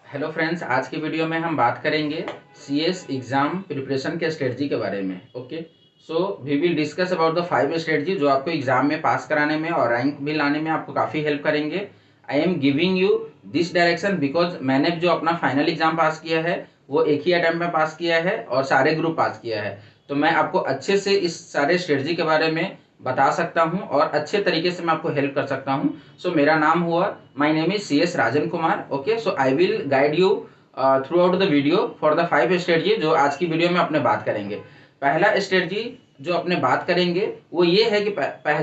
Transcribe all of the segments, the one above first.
Hello friends, आज की video में हम बात करेंगे सीएस एग्जाम प्रिपरेशन के स्ट्रेटजी के बारे में। Okay, so we will discuss about the 5 strategy जो आपको एग्जाम में पास कराने में और रैंक भी लाने में आपको काफ़ी हेल्प करेंगे। I am giving you this direction because मैंने जो अपना फाइनल एग्जाम पास किया है वो एक ही अटैम्प्ट में पास किया है और सारे ग्रुप पास किया है, तो मैं आपको अच्छे से इस सारे स्ट्रेटजी के बारे में बता सकता हूं और अच्छे तरीके से मैं आपको हेल्प कर सकता हूं। सो मेरा नाम हुआ, my name is C S Rajan Kumar. Okay, so I will guide you throughout the video for the 5 strategy जो आज की वीडियो में अपने बात करेंगे। पहला स्ट्रेटजी जो अपने बात करेंगे वो ये है कि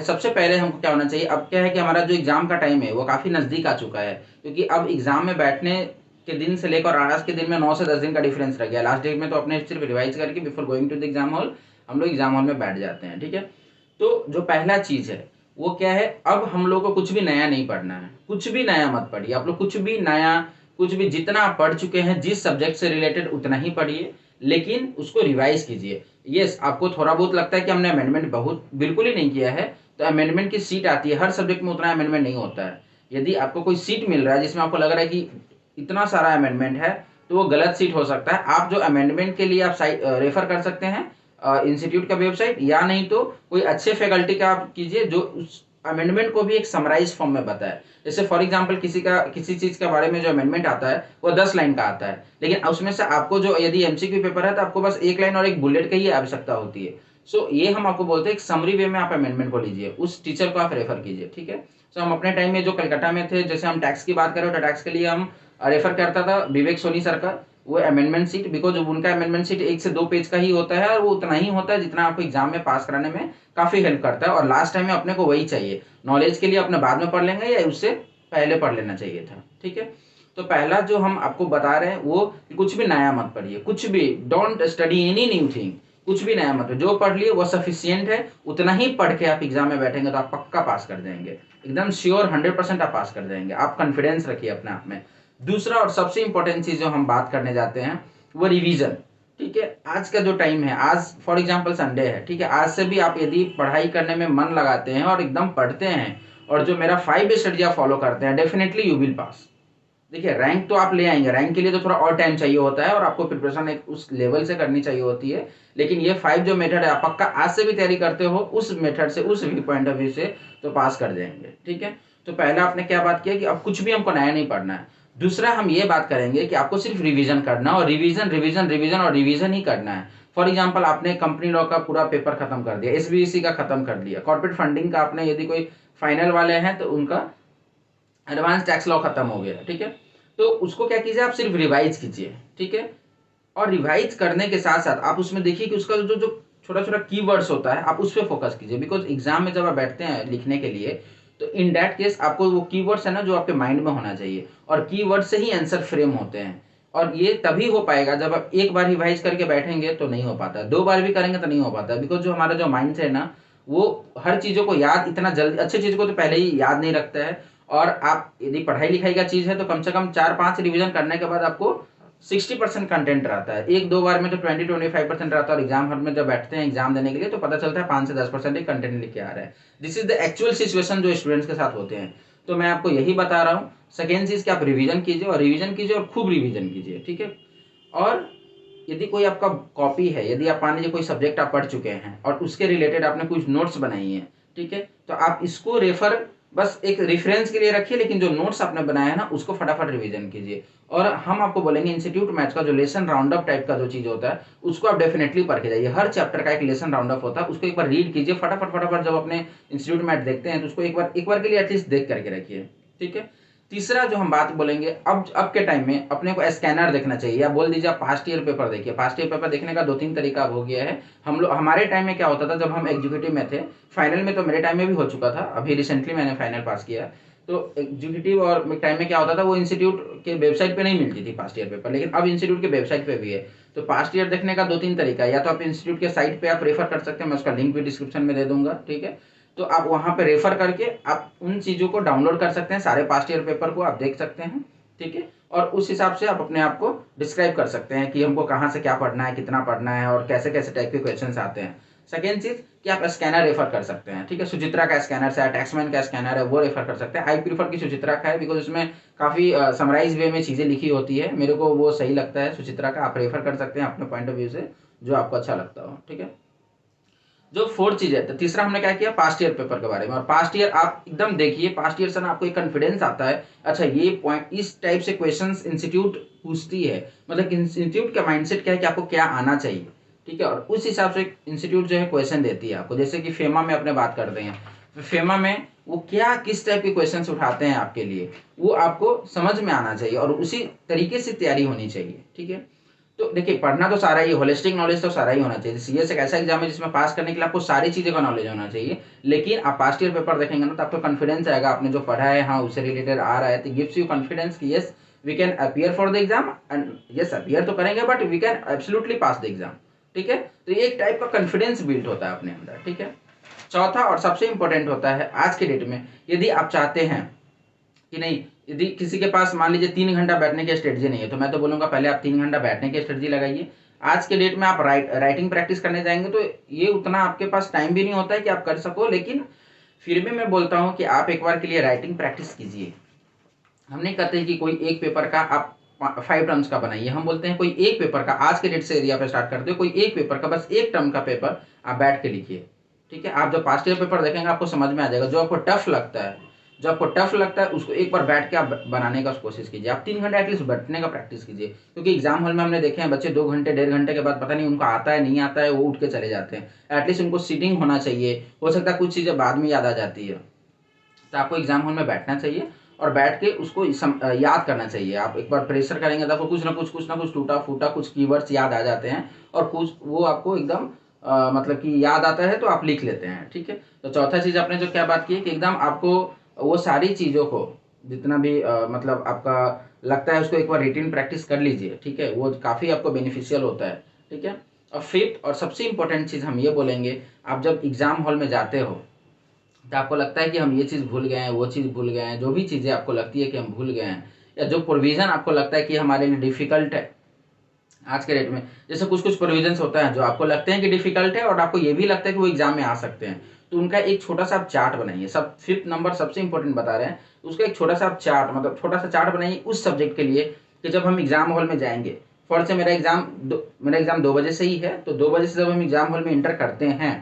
सबसे पहले हमको क्या होना चाहिए। अब क्या है कि हमारा जो एग्जाम का टाइम है वो काफ़ी नज़दीक आ चुका है, क्योंकि अब एग्जाम में बैठने के दिन से लेकर आज के दिन में 9 से 10 दिन का डिफरेंस रह गया। लास्ट डेट में तो अपने सिर्फ रिवाइज करके before going to the exam hall हम लोग एग्जाम हॉल में बैठ जाते हैं। ठीक है, तो जो पहला चीज़ है वो क्या है, अब हम लोग को कुछ भी नया नहीं पढ़ना है। कुछ भी नया मत पढ़िए आप लोग, कुछ भी नया, कुछ भी जितना आप पढ़ चुके हैं जिस सब्जेक्ट से रिलेटेड उतना ही पढ़िए, लेकिन उसको रिवाइज कीजिए। यस, आपको थोड़ा बहुत लगता है कि हमने अमेंडमेंट बहुत बिल्कुल ही नहीं किया है, तो अमेंडमेंट की सीट आती है, हर सब्जेक्ट में उतना अमेंडमेंट नहीं होता है। यदि आपको कोई सीट मिल रहा है जिसमें आपको लग रहा है कि इतना सारा अमेंडमेंट है, तो वो गलत सीट हो सकता है। आप जो अमेंडमेंट के लिए आप साइट रेफर कर सकते हैं इंस्टीट्यूट का वेबसाइट, या नहीं तो कोई अच्छे फैकल्टी का आप कीजिए जो उस अमेंडमेंट को भी एक समराइज फॉर्म में बताए। जैसे फॉर एग्जांपल किसी चीज़ के बारे में जो अमेंडमेंट आता है वो 10 लाइन का आता है, लेकिन उसमें से आपको जो यदि एमसीक्यू पेपर है तो आपको बस एक लाइन और एक बुलेट की ही आवश्यकता होती है। सो ये हम आपको बोलते हैं एक समरी वे में आप अमेंडमेंट को लीजिए, उस टीचर को आप रेफर कीजिए। ठीक है, सो हम अपने टाइम में जो कलकत्ता में थे, जैसे हम टैक्स की बात करें तो टैक्स के लिए हम रेफर करता था विवेक सोनी सर का, वो अमेंडमेंट सीट, बिकॉज उनका अमेंडमेंट सीट 1 से 2 पेज का ही होता है और वो उतना ही होता है जितना आपको एग्जाम में पास कराने में काफ़ी हेल्प करता है। और लास्ट टाइम में अपने को वही चाहिए, नॉलेज के लिए अपने बाद में पढ़ लेंगे या उससे पहले पढ़ लेना चाहिए था। ठीक है, तो पहला जो हम आपको बता रहे हैं वो कुछ भी नया मत पढ़िए, कुछ भी don't study any new thing, कुछ भी नया मत, जो पढ़ लिए वो सफिशियंट है, उतना ही पढ़ के आप एग्जाम में बैठेंगे तो आप पक्का पास कर जाएंगे, एकदम श्योर 100% आप पास कर जाएंगे। आप कॉन्फिडेंस रखिए अपने आप में। दूसरा और सबसे इंपॉर्टेंट चीज़ जो हम बात करने जाते हैं वो रिवीजन। ठीक है, आज का जो टाइम है, आज फॉर एग्जांपल संडे है, ठीक है, आज से भी आप यदि पढ़ाई करने में मन लगाते हैं और एकदम पढ़ते हैं और जो मेरा 5 स्ट्रेटजी आप फॉलो करते हैं, डेफिनेटली यू विल पास। देखिए, रैंक तो आप ले आएंगे, रैंक के लिए तो थोड़ा और टाइम चाहिए होता है और आपको प्रिपरेशन एक उस लेवल से करनी चाहिए होती है, लेकिन ये 5 जो मेथड है आप पक्का आज से भी तैयारी करते हो उस मेथड से, उस व्यू पॉइंट ऑफ व्यू से, तो पास कर जाएंगे। ठीक है, तो पहला आपने क्या बात किया कि अब कुछ भी हमको नया नहीं पढ़ना है। दूसरा हम ये बात करेंगे कि आपको सिर्फ रिवीजन करना है और रिवीजन रिवीजन रिवीजन और रिवीजन ही करना है। फॉर एग्जाम्पल, आपने कंपनी लॉ का पूरा पेपर खत्म कर दिया, एसबीएसई का खत्म कर दिया, कॉर्पोरेट फंडिंग का आपने यदि कोई फाइनल वाले हैं तो उनका एडवांस टैक्स लॉ खत्म हो गया। ठीक है, तो उसको क्या कीजिए, आप सिर्फ रिवाइज कीजिए। ठीक है, और रिवाइज करने के साथ साथ आप उसमें देखिए कि उसका जो जो छोटा छोटा कीवर्ड्स होता है आप उस पर फोकस कीजिए, बिकॉज एग्जाम में जब आप बैठते हैं लिखने के लिए तो इन दैट केस आपको वो कीवर्ड्स है ना जो आपके माइंड में होना चाहिए, और कीवर्ड से ही आंसर फ्रेम होते हैं। और ये तभी हो पाएगा जब आप एक बार रिवाइज करके बैठेंगे तो नहीं हो पाता, 2 बार भी करेंगे तो नहीं हो पाता, बिकॉज जो हमारा जो माइंड है ना वो हर चीज़ों को याद इतना जल्दी, अच्छी चीज़ को तो पहले ही याद नहीं रखता है। और आप यदि पढ़ाई लिखाई का चीज़ है तो कम से कम 4-5 रिवीजन करने के बाद आपको 60% कंटेंट रहता है, 1-2 बार में तो 20-25% रहता है। और एग्जाम हॉल में जब बैठते हैं एग्जाम देने के लिए तो पता चलता है 5 से 10% ही कंटेंट लिख के आ रहा है। This is the actual situation जो स्टूडेंट्स के साथ होते हैं, तो मैं आपको यही बता रहा हूँ। सेकेंड चीज़ कि आप रिवीजन कीजिए और रिवीजन कीजिए और खूब रिवीजन कीजिए। ठीक है, और यदि कोई आपका कॉपी है, यदि आप मान लीजिए कोई सब्जेक्ट आप पढ़ चुके हैं और उसके रिलेटेड आपने कुछ नोट्स बनाई हैं, ठीक है, तो आप इसको रेफर बस एक रेफरेंस के लिए रखिए, लेकिन जो नोट्स आपने बनाया है ना उसको फटाफट रिवीजन कीजिए। और हम आपको बोलेंगे इंस्टीट्यूट मैथ्स का जो लेसन राउंड अप टाइप का जो चीज़ होता है उसको आप डेफिनेटली पढ़ के जाइए। हर चैप्टर का एक लेसन राउंड अप होता है, उसको एक बार रीड कीजिए फटाफट फटाफट। जब अपने इंस्टीट्यूट मैथ देखते हैं तो उसको एक बार के लिए एटलीस्ट देख करके रखिए। ठीक है, तीसरा जो हम बात बोलेंगे, अब के टाइम में अपने को स्कैनर देखना चाहिए, या बोल दीजिए आप पास्ट ईयर पेपर देखिए। पास्ट ईयर पेपर देखने का 2-3 तरीका अब हो गया है। हम लोग, हमारे टाइम में क्या होता था जब हम एग्जीक्यूटिव में थे, फाइनल में तो मेरे टाइम में भी हो चुका था, अभी रिसेंटली मैंने फाइनल पास किया, तो एग्जीक्यूटिव और टाइम में क्या होता था वो इंस्टीट्यूट के वेबसाइट पे नहीं मिलती थी पास्ट ईयर पेपर, लेकिन अब इंस्टीट्यूट के वेबसाइट पे भी है। तो पास्ट ईयर देखने का 2-3 तरीका, या तो आप इंस्टीट्यूट के साइट पे आप रेफर कर सकते हैं, मैं उसका लिंक भी डिस्क्रिप्शन में दे दूंगा। ठीक है, तो आप वहाँ पे रेफर करके आप उन चीज़ों को डाउनलोड कर सकते हैं, सारे पास्ट ईयर पेपर को आप देख सकते हैं। ठीक है, और उस हिसाब से आप अपने आप को डिस्क्राइब कर सकते हैं कि हमको कहाँ से क्या पढ़ना है, कितना पढ़ना है और कैसे कैसे टाइप के क्वेश्चंस आते हैं। सेकेंड चीज़ कि आप स्कैनर रेफर कर सकते हैं, ठीक है। सुचित्रा का स्कैनर है, टैक्समैन का स्कैनर है, वो रेफर कर सकते हैं। आई प्रीफर की सुचित्रा का है बिकॉज उसमें काफ़ी समराइज वे में चीज़ें लिखी होती है, मेरे को वो सही लगता है सुचित्रा का। आप रेफर कर सकते हैं अपने पॉइंट ऑफ व्यू से, जो आपको अच्छा लगता हो, ठीक है। जो फोर्थ चीज है, तो तीसरा हमने क्या किया, पास्ट ईयर पेपर के बारे में। और पास्ट ईयर आप एकदम देखिए, पास्ट ईयर से ना आपको एक कॉन्फिडेंस आता है, अच्छा ये पॉइंट इस टाइप से क्वेश्चंस इंस्टीट्यूट पूछती है, मतलब इंस्टीट्यूट का माइंडसेट क्या है कि आपको क्या आना चाहिए, ठीक है। और उस हिसाब से इंस्टीट्यूट जो है क्वेश्चन देती है आपको। जैसे कि फेमा में अपने बात करते हैं, फेमा में वो क्या किस टाइप के क्वेश्चन उठाते हैं आपके लिए, वो आपको समझ में आना चाहिए और उसी तरीके से तैयारी होनी चाहिए, ठीक है। तो देखिए, पढ़ना तो सारा ही, होलिस्टिक नॉलेज तो सारा ही होना चाहिए। सीएस एक ऐसा एग्जाम है जिसमें पास करने के लिए आपको सारी चीज़ों का नॉलेज होना चाहिए। लेकिन आप पास्ट ईयर पेपर देखेंगे ना, तो आपको कॉन्फिडेंस आएगा, आपने जो पढ़ा है हाँ उससे रिलेटेड आ रहा है, तो गिव्स यू कॉन्फिडेंस कि yes we can appear for the exam, and yes appear तो करेंगे but we can absolutely pass the exam, ठीक है। तो ये एक टाइप का कॉन्फिडेंस बिल्ड होता है अपने अंदर, ठीक है। चौथा और सबसे इंपॉर्टेंट होता है आज के डेट में, यदि आप चाहते हैं कि नहीं, यदि किसी के पास मान लीजिए 3 घंटा बैठने की स्ट्रेटजी नहीं है, तो मैं तो बोलूँगा पहले आप 3 घंटा बैठने की स्ट्रेटजी लगाइए। आज के डेट में आप राइटिंग प्रैक्टिस करने जाएंगे तो ये उतना आपके पास टाइम भी नहीं होता है कि आप कर सको, लेकिन फिर भी मैं बोलता हूँ कि आप एक बार के लिए राइटिंग प्रैक्टिस कीजिए। हम नहीं कहते कि कोई एक पेपर का आप 5 टर्म्स का बनाइए, हम बोलते हैं कोई एक पेपर का, आज के डेट से एरिया पे स्टार्ट करते हो, कोई एक पेपर का बस 1 टर्म का पेपर आप बैठ के लिखिए, ठीक है। आप जब पास्ट ईयर पेपर देखेंगे आपको समझ में आ जाएगा। जो आपको टफ लगता है, जो आपको टफ लगता है उसको एक बार बैठ के आप बनाने का कोशिश कीजिए। आप 3 घंटा एटलीस्ट बैठने का प्रैक्टिस कीजिए, क्योंकि एग्जाम हॉल में हमने देखे हैं बच्चे 2 घंटे 1.5 घंटे के बाद पता नहीं उनको आता है नहीं आता है, वो उठ के चले जाते हैं। एटलीस्ट उनको सीटिंग होना चाहिए, हो सकता है कुछ चीज़ें बाद में याद आ जाती है। तो आपको एग्जाम हॉल में बैठना चाहिए और बैठ के उसको याद करना चाहिए। आप एक बार प्रेशर करेंगे तो आपको कुछ ना कुछ टूटा फूटा कुछ कीवर्ड्स याद आ जाते हैं, और कुछ वो आपको एकदम मतलब कि याद आता है तो आप लिख लेते हैं, ठीक है। तो चौथा चीज़ आपने जो क्या बात की है कि एकदम आपको वो सारी चीज़ों को जितना भी मतलब आपका लगता है उसको एक बार रिटिन प्रैक्टिस कर लीजिए, ठीक है। वो काफ़ी आपको बेनिफिशियल होता है, ठीक है। और फिफ्थ और सबसे इंपॉर्टेंट चीज़ हम ये बोलेंगे, आप जब एग्जाम हॉल में जाते हो तो आपको लगता है कि हम ये चीज़ भूल गए हैं, वो चीज़ भूल गए हैं, जो भी चीज़ें आपको लगती है कि हम भूल गए हैं, या जो प्रोविज़न आपको लगता है कि हमारे लिए डिफ़िकल्ट है आज के डेट में, जैसे कुछ कुछ प्रोविजंस होता है जो आपको लगते हैं कि डिफ़िकल्ट है और आपको ये भी लगता है कि वो एग्जाम में आ सकते हैं, तो उनका एक छोटा सा आप चार्ट बनाइए। सब 5th नंबर सबसे इंपॉर्टेंट बता रहे हैं, उसका एक छोटा सा आप चार्ट, मतलब छोटा सा चार्ट बनाइए उस सब्जेक्ट के लिए कि जब हम एग्जाम हॉल में जाएंगे, फॉर से मेरा एग्जाम 2 बजे से ही है, तो 2 बजे से जब हम एग्जाम हॉल में इंटर करते हैं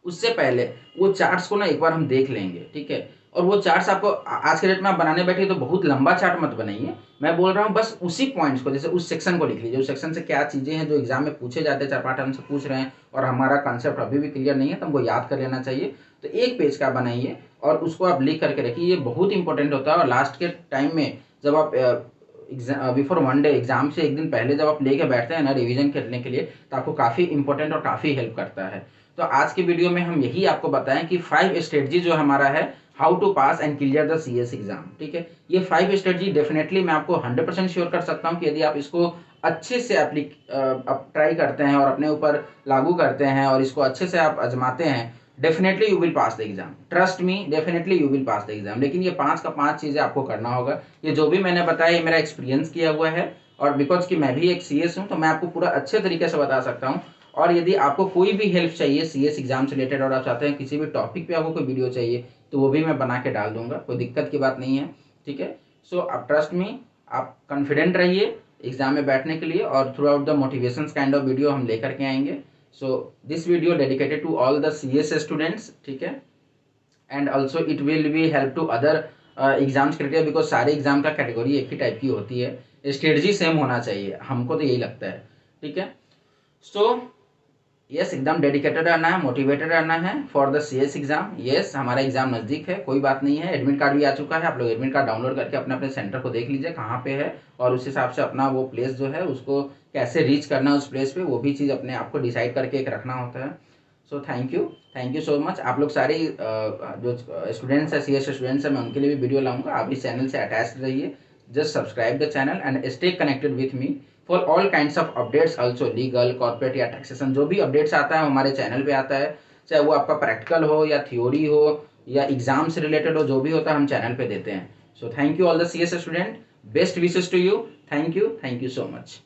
उससे पहले वो चार्ट्स को ना एक बार हम देख लेंगे, ठीक है। और वो चार्ट्स आपको आज के डेट में आप बनाने बैठे तो बहुत लंबा चार्ट मत बनाइए, मैं बोल रहा हूँ बस उसी पॉइंट्स को, जैसे उस सेक्शन को लिख लीजिए, उस सेक्शन से क्या चीज़ें हैं जो एग्जाम में पूछे जाते हैं, 4-5 टर्म से पूछ रहे हैं और हमारा कॉन्सेप्ट अभी भी क्लियर नहीं है तो हमको याद कर लेना चाहिए। तो एक पेज का बनाइए और उसको आप लिख करके रखिए, ये बहुत इंपॉर्टेंट होता है। और लास्ट के टाइम में जब आप बिफोर 1 डे एग्जाम से एक दिन पहले जब आप लेके बैठते हैं ना रिवीजन करने के लिए, तो आपको काफ़ी इंपॉर्टेंट और काफ़ी हेल्प करता है। तो आज की वीडियो में हम यही आपको बताएं कि 5 स्ट्रेटजी जो हमारा है how to pass and clear the CS exam, ठीक है। ये 5 स्ट्रेटजी डेफिनेटली मैं आपको 100% श्योर कर सकता हूँ कि यदि आप इसको अच्छे से आप ट्राई करते हैं और अपने ऊपर लागू करते हैं और इसको अच्छे से आप आजमाते हैं, definitely you will pass the exam, trust me, definitely you will pass the exam. लेकिन ये 5 का 5 चीज़ें आपको करना होगा। ये जो भी मैंने बताया ये मेरा एक्सपीरियंस किया हुआ है, और बिकॉज कि मैं भी एक सीएस हूँ तो मैं आपको पूरा अच्छे तरीके से बता सकता हूँ। और यदि आपको कोई भी हेल्प चाहिए सीएस एग्जाम से रिलेटेड और आप चाहते हैं किसी भी टॉपिक पे आपको कोई वीडियो चाहिए, तो वो भी मैं बना के डाल दूंगा, कोई दिक्कत की बात नहीं है, ठीक है। सो आप ट्रस्ट मी, आप कॉन्फिडेंट रहिए एग्जाम में बैठने के लिए, और throughout the motivation kind of video हम लेकर के आएंगे। So this video dedicated to all the CS students, ठीक है। And also it will be help to other exams criteria, because सारे एग्जाम का कैटेगरी एक ही टाइप की होती है, स्ट्रेटजी सेम होना चाहिए, हमको तो यही लगता है, ठीक है। सो यस, एकदम डेडिकेटेड रहना है, मोटिवेटेड रहना है for the CS exam. Yes, हमारा एग्जाम नज़दीक है, कोई बात नहीं है, एडमिट कार्ड भी आ चुका है, आप लोग एडमिट कार्ड डाउनलोड करके अपने अपने सेंटर को देख लीजिए कहाँ पे है, और उस हिसाब से अपना वो प्लेस जो है उसको कैसे रीच करना है उस प्लेस पे, वो भी चीज़ अपने आप को डिसाइड करके एक रखना होता है। सो थैंक यू सो मच। आप लोग सारे जो स्टूडेंट्स हैं, सीएस स्टूडेंट्स हैं, मैं उनके लिए भी वीडियो लाऊंगा, आप इस चैनल से अटैच रहिए, just subscribe the channel and stay connected with me for all kinds of updates, also legal, corporate या टैक्सेशन, जो भी अपडेट्स आता है हमारे चैनल पे आता है, चाहे वो आपका प्रैक्टिकल हो या थ्योरी हो या एग्जाम से रिलेटेड हो, जो भी होता है हम चैनल पे देते हैं। So thank you all the CS student, best wishes to you, thank you so much.